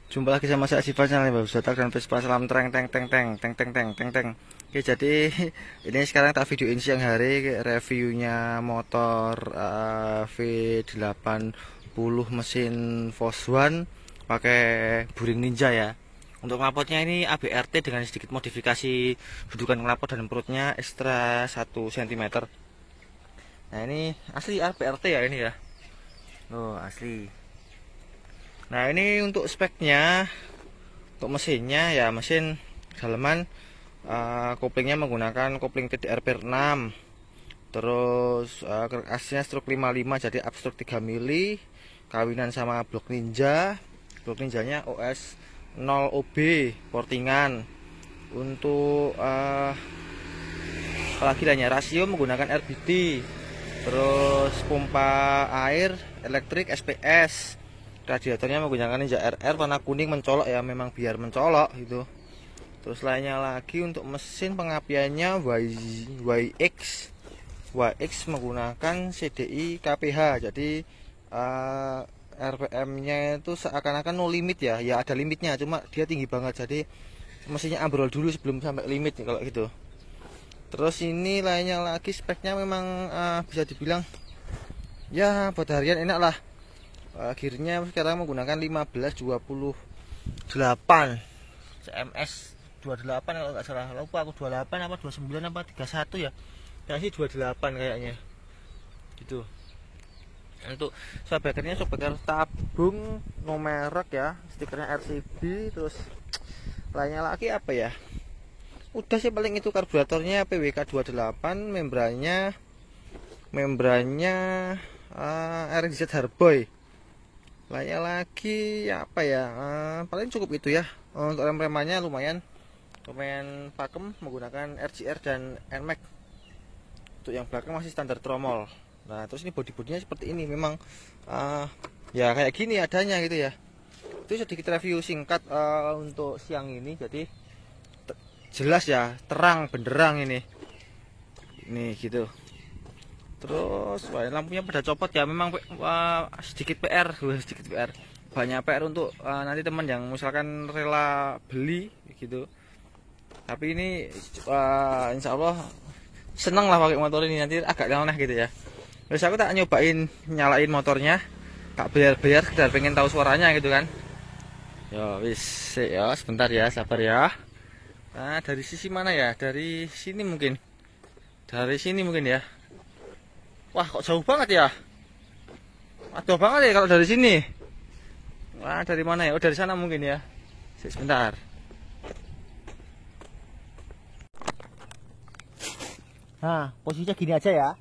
Jumpa lagi sama saya Siva channel Bagus Batak dan Vespa. Salam teng teng teng teng teng teng teng teng teng. Oke, jadi ini sekarang tak videoin siang hari reviewnya motor V80 mesin Volkswagen pakai Buring Ninja ya. Untuk knalpotnya ini ABRT dengan sedikit modifikasi dudukan knalpot dan perutnya ekstra 1 cm. Nah, ini asli ABRT ya ini ya. Oh, asli. Nah, ini untuk speknya, untuk mesinnya ya mesin daleman, koplingnya menggunakan kopling TDR per 6. Terus aslinya stroke 55 jadi up stroke 3 mili, kawinan sama blok Ninja. Blok Ninjanya OS 0 OB portingan. Untuk apalagi lainnya, rasio menggunakan RBD. Terus pompa air elektrik SPS. Radiatornya menggunakan Ninja RR warna kuning mencolok ya, memang biar mencolok gitu. Terus lainnya lagi untuk mesin pengapiannya YX menggunakan CDI KPH. Jadi RPM-nya itu seakan-akan no limit ya. Ya ada limitnya, cuma dia tinggi banget. Jadi mesinnya ambrol dulu sebelum sampai limit kalau gitu. Terus ini lainnya lagi speknya memang bisa dibilang ya buat harian enak lah. Gearnya sekarang menggunakan 1528 CMS 28 kalau nggak salah, lupa aku 28 apa 29 apa 31 ya. Ya sih 28 kayaknya gitu. Untuk shockbreakernya shockbreaker tabung no merek ya, stikernya RCB. Terus lainnya lagi apa ya, udah sih paling itu. Karburatornya PWK 28, membrannya RZ Harboy. Lainnya lagi apa ya, paling cukup itu ya. Untuk rem-remannya lumayan pakem menggunakan RCR dan NMAX. Untuk yang belakang masih standar tromol. Nah, terus ini bodi-bodinya seperti ini, memang ya kayak gini adanya gitu ya. Itu sedikit review singkat untuk siang ini. Jadi jelas ya, terang benderang ini gitu. Terus lampunya pada copot ya, memang sedikit PR, banyak PR untuk nanti teman yang misalkan rela beli gitu. Tapi ini insya Allah seneng lah pakai motor ini, nanti agak nyeleneh gitu ya. Terus aku tak nyobain nyalain motornya, tak bayar sekedar pengen tahu suaranya gitu kan. Yo wis ya, sebentar ya, sabar ya. Nah, dari sisi mana ya, dari sini mungkin ya. Wah, kok jauh banget ya? Aduh banget ya kalau dari sini. Wah, dari mana ya? Oh, dari sana mungkin ya. Sebentar. Nah, posisinya gini aja ya.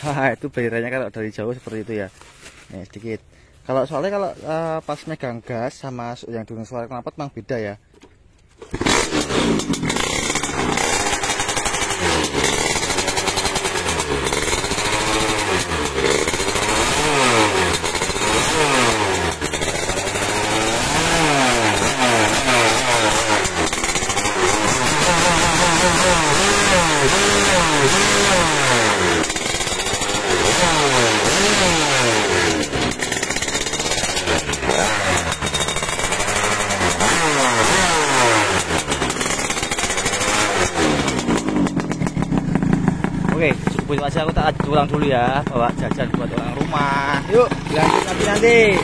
Wah, itu bayarannya kalau dari jauh seperti itu ya. Nih sedikit. Kalau soalnya kalau pas megang gas sama yang dengan suara knalpot memang beda ya. Oke, cukup itu aja, aku tak pulang dulu ya, bawa jajan buat orang rumah. Yuk, lanjut nanti.